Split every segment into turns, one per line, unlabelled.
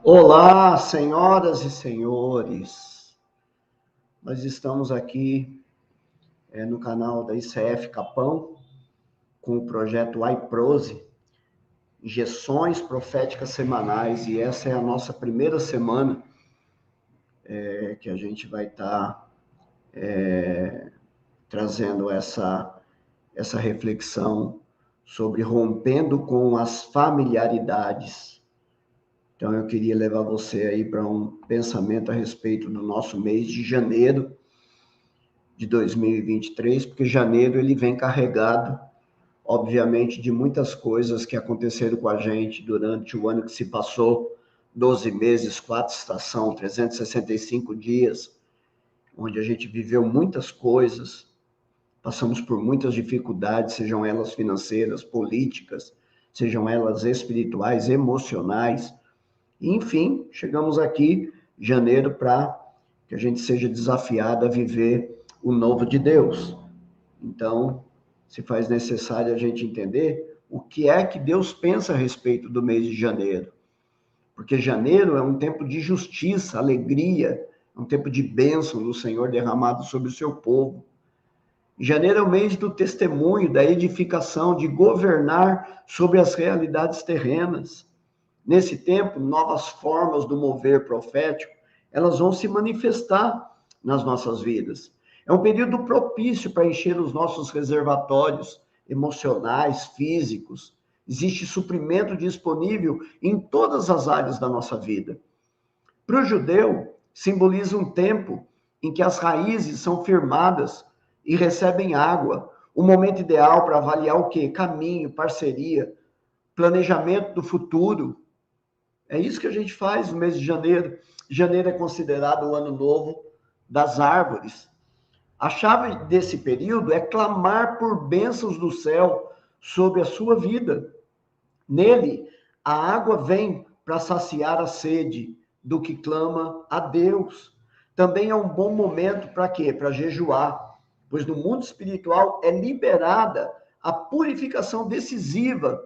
Olá, senhoras e senhores. Nós estamos aqui no canal da ICF Capão com o projeto iProse, Injeções Proféticas Semanais, e essa é a nossa primeira semana que a gente vai estar trazendo essa reflexão sobre rompendo com as familiaridades. Então eu queria levar você aí para um pensamento a respeito do nosso mês de janeiro de 2023, porque janeiro ele vem carregado, obviamente, de muitas coisas que aconteceram com a gente durante o ano que se passou, 12 meses, 4 estações, 365 dias, onde a gente viveu muitas coisas, passamos por muitas dificuldades, sejam elas financeiras, políticas, sejam elas espirituais, emocionais, enfim, chegamos aqui, janeiro, para que a gente seja desafiado a viver o novo de Deus. Então, se faz necessário a gente entender o que é que Deus pensa a respeito do mês de janeiro. Porque janeiro é um tempo de justiça, alegria, um tempo de bênção do Senhor derramado sobre o seu povo. Janeiro é o mês do testemunho, da edificação, de governar sobre as realidades terrenas. Nesse tempo, novas formas do mover profético, elas vão se manifestar nas nossas vidas. É um período propício para encher os nossos reservatórios emocionais, físicos. Existe suprimento disponível em todas as áreas da nossa vida. Para o judeu, simboliza um tempo em que as raízes são firmadas e recebem água. O momento ideal para avaliar o quê? Caminho, parceria, planejamento do futuro. É isso que a gente faz no mês de janeiro. Janeiro é considerado o ano novo das árvores. A chave desse período é clamar por bênçãos do céu sobre a sua vida. Nele, a água vem para saciar a sede do que clama a Deus. Também é um bom momento para quê? Para jejuar, pois no mundo espiritual é liberada a purificação decisiva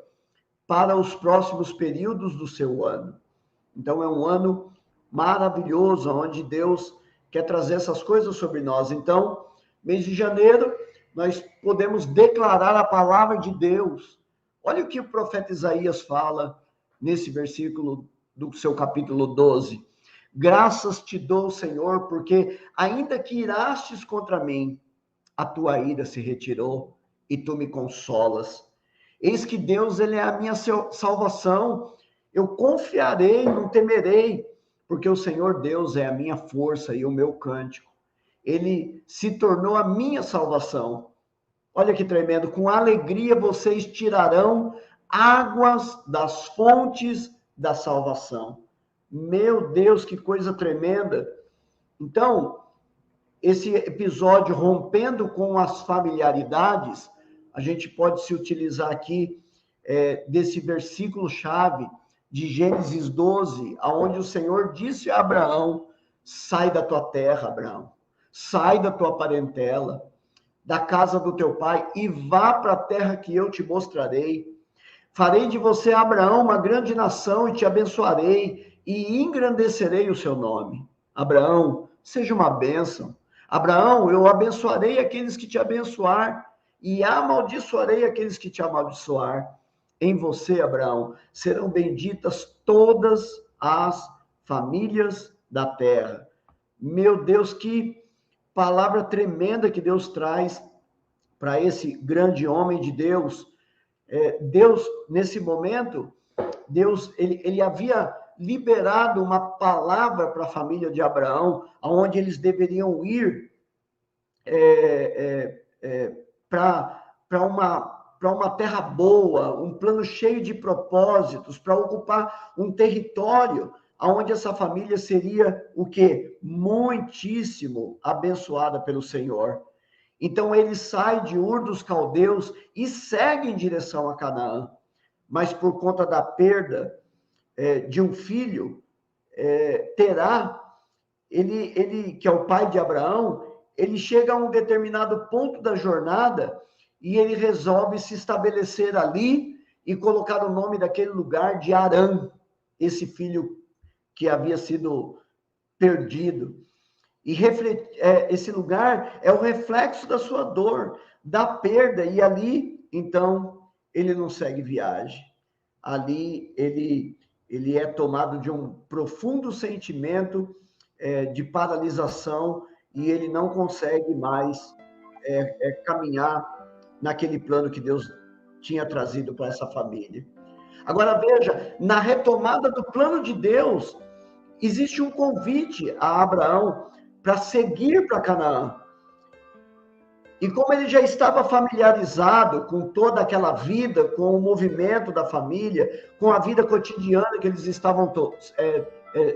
para os próximos períodos do seu ano. Então é um ano maravilhoso, onde Deus quer trazer essas coisas sobre nós. Então, mês de janeiro, nós podemos declarar a palavra de Deus. Olha o que o profeta Isaías fala nesse versículo do seu capítulo 12. Graças te dou, Senhor, porque ainda que irastes contra mim, a tua ira se retirou e tu me consolas. Eis que Deus, ele é a minha salvação. Eu confiarei, não temerei, porque o Senhor Deus é a minha força e o meu cântico. Ele se tornou a minha salvação. Olha que tremendo, com alegria vocês tirarão águas das fontes da salvação. Meu Deus, que coisa tremenda. Então, esse episódio rompendo com as familiaridades, a gente pode se utilizar aqui desse versículo-chave de Gênesis 12, aonde o Senhor disse a Abraão: sai da tua terra, Abraão, sai da tua parentela, da casa do teu pai e vá para a terra que eu te mostrarei. Farei de você, Abraão, uma grande nação e te abençoarei e engrandecerei o seu nome. Abraão, seja uma bênção. Abraão, eu abençoarei aqueles que te abençoar e amaldiçoarei aqueles que te amaldiçoar. Em você, Abraão, serão benditas todas as famílias da terra. Meu Deus, que palavra tremenda que Deus traz para esse grande homem de Deus. Deus, nesse momento, Deus, ele havia liberado uma palavra para a família de Abraão, aonde eles deveriam ir para uma terra boa, um plano cheio de propósitos, para ocupar um território aonde essa família seria o quê? Muitíssimo abençoada pelo Senhor. Então ele sai de Ur dos Caldeus e segue em direção a Canaã. Mas por conta da perda de um filho, Terá, ele, que é o pai de Abraão, ele chega a um determinado ponto da jornada e ele resolve se estabelecer ali e colocar o nome daquele lugar de Harã. Esse filho que havia sido perdido. E esse lugar é o reflexo da sua dor, da perda, e ali, então, ele não segue viagem. Ali, ele é tomado de um profundo sentimento de paralisação, e ele não consegue mais caminhar naquele plano que Deus tinha trazido para essa família. Agora, veja, na retomada do plano de Deus, existe um convite a Abraão para seguir para Canaã. E como ele já estava familiarizado com toda aquela vida, com o movimento da família, com a vida cotidiana que eles estavam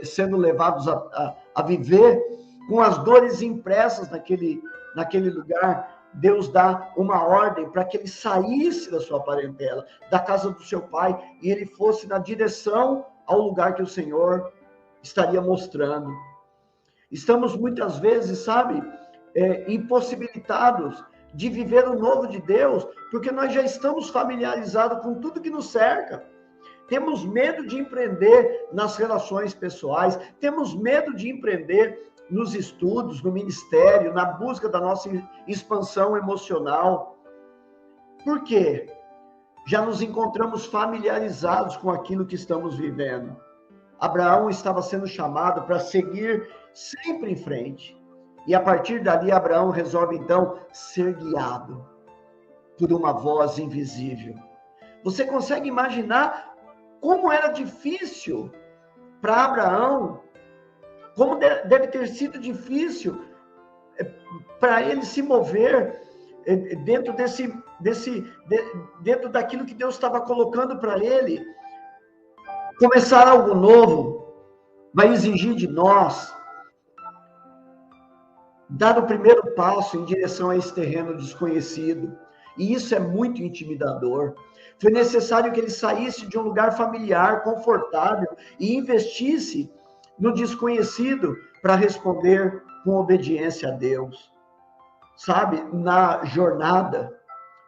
sendo levados a viver, com as dores impressas naquele lugar, Deus dá uma ordem para que ele saísse da sua parentela, da casa do seu pai, e ele fosse na direção ao lugar que o Senhor estaria mostrando. Estamos muitas vezes, sabe, impossibilitados de viver o novo de Deus, porque nós já estamos familiarizados com tudo que nos cerca. Temos medo de empreender nas relações pessoais, temos medo de empreender nos estudos, no ministério, na busca da nossa expansão emocional. Por quê? Já nos encontramos familiarizados com aquilo que estamos vivendo. Abraão estava sendo chamado para seguir sempre em frente. E a partir dali, Abraão resolve, então, ser guiado por uma voz invisível. Você consegue imaginar como era difícil para Abraão, como deve ter sido difícil para ele se mover dentro dentro daquilo que Deus estava colocando para ele. Começar algo novo vai exigir de nós dar o primeiro passo em direção a esse terreno desconhecido. E isso é muito intimidador. Foi necessário que ele saísse de um lugar familiar, confortável, e investisse no desconhecido para responder com obediência a Deus. Sabe, na jornada,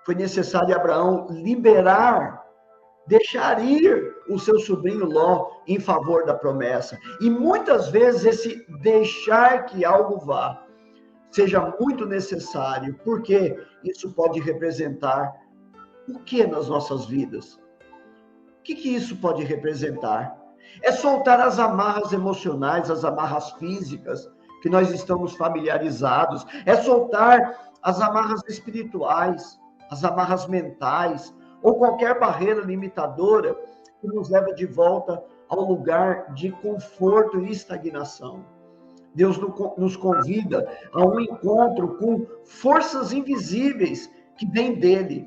foi necessário Abraão deixar ir o seu sobrinho Ló em favor da promessa. E muitas vezes esse deixar que algo vá seja muito necessário, porque isso pode representar o que nas nossas vidas? O que isso pode representar? É soltar as amarras emocionais, as amarras físicas, que nós estamos familiarizados, é soltar as amarras espirituais, as amarras mentais, ou qualquer barreira limitadora que nos leva de volta ao lugar de conforto e estagnação. Deus nos convida a um encontro com forças invisíveis que vêm dele,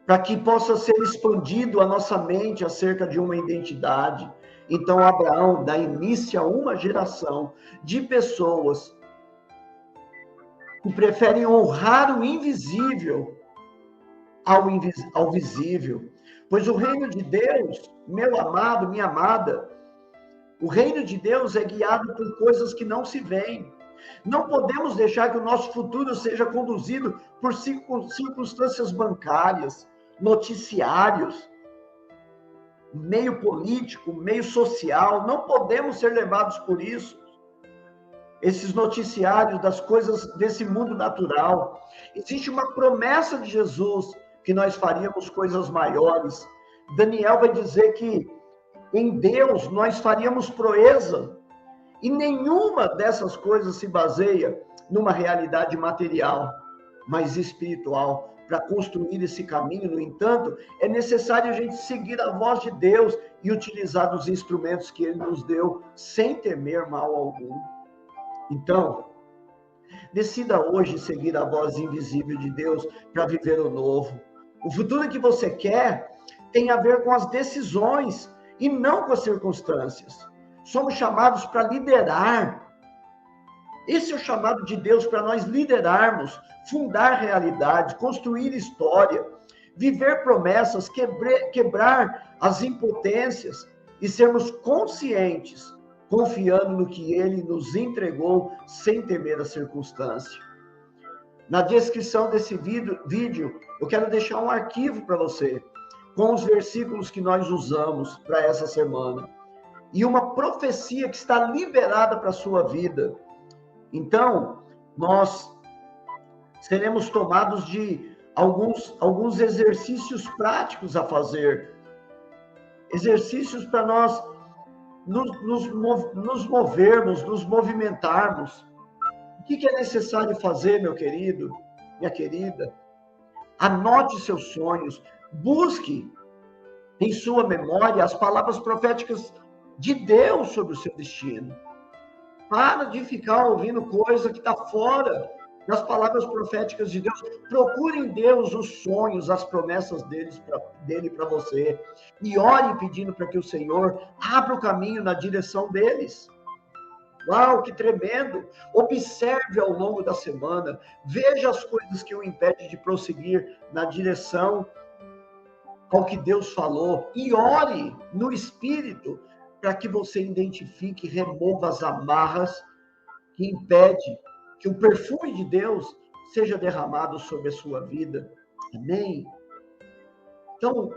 para que possa ser expandido a nossa mente acerca de uma identidade. Então, Abraão dá início a uma geração de pessoas que preferem honrar o invisível ao visível. Pois o reino de Deus, meu amado, minha amada, o reino de Deus é guiado por coisas que não se veem. Não podemos deixar que o nosso futuro seja conduzido por circunstâncias bancárias, noticiários, meio político, meio social. Não podemos ser levados por isso. Esses noticiários das coisas desse mundo natural. Existe uma promessa de Jesus que nós faríamos coisas maiores. Daniel vai dizer que em Deus nós faríamos proeza. E nenhuma dessas coisas se baseia numa realidade material, mas espiritual. Para construir esse caminho, no entanto, é necessário a gente seguir a voz de Deus e utilizar os instrumentos que Ele nos deu, sem temer mal algum. Então, decida hoje seguir a voz invisível de Deus para viver o novo. O futuro que você quer tem a ver com as decisões e não com as circunstâncias. Somos chamados para liderar. Esse é o chamado de Deus para nós liderarmos, fundar realidade, construir história, viver promessas, quebrar as impotências e sermos conscientes, confiando no que Ele nos entregou sem temer a circunstância. Na descrição desse vídeo, eu quero deixar um arquivo para você, com os versículos que nós usamos para essa semana. e uma profecia que está liberada para a sua vida. Então, nós seremos tomados de alguns exercícios práticos a fazer, exercícios para nós nos movermos, nos movimentarmos. O que é necessário fazer, meu querido, minha querida? Anote seus sonhos, busque em sua memória as palavras proféticas de Deus sobre o seu destino. Para de ficar ouvindo coisa que está fora das palavras proféticas de Deus. Procure em Deus os sonhos, as promessas dele para você. E ore pedindo para que o Senhor abra o caminho na direção deles. Uau, que tremendo! Observe ao longo da semana, veja as coisas que o impedem de prosseguir na direção ao que Deus falou e ore no Espírito para que você identifique e remova as amarras que impedem que o perfume de Deus seja derramado sobre a sua vida. Amém? Então,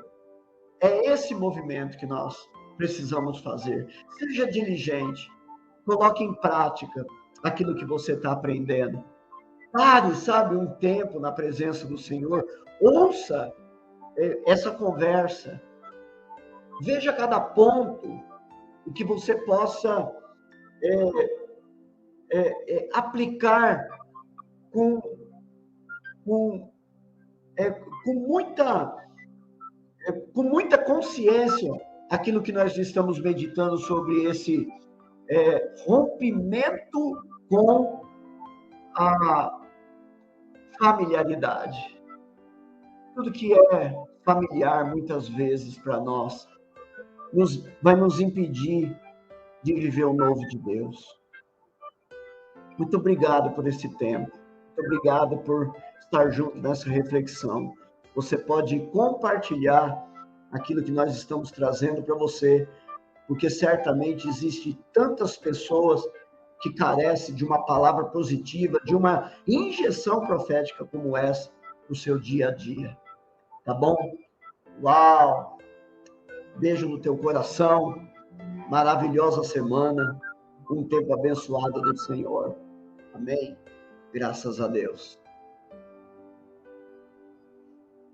é esse movimento que nós precisamos fazer. Seja diligente. Coloque em prática aquilo que você está aprendendo. Pare, sabe, um tempo na presença do Senhor. Ouça essa conversa. Veja cada ponto o que você possa aplicar com muita consciência aquilo que nós estamos meditando sobre esse rompimento com a familiaridade. Tudo que é familiar, muitas vezes, para nós, vai nos impedir de viver o novo de Deus. Muito obrigado por esse tempo. Muito obrigado por estar junto nessa reflexão. Você pode compartilhar aquilo que nós estamos trazendo para você, porque certamente existe tantas pessoas que carecem de uma palavra positiva, de uma injeção profética como essa no seu dia a dia. Tá bom? Uau! Beijo no teu coração. Maravilhosa semana. Um tempo abençoado do Senhor. Amém? Graças a Deus.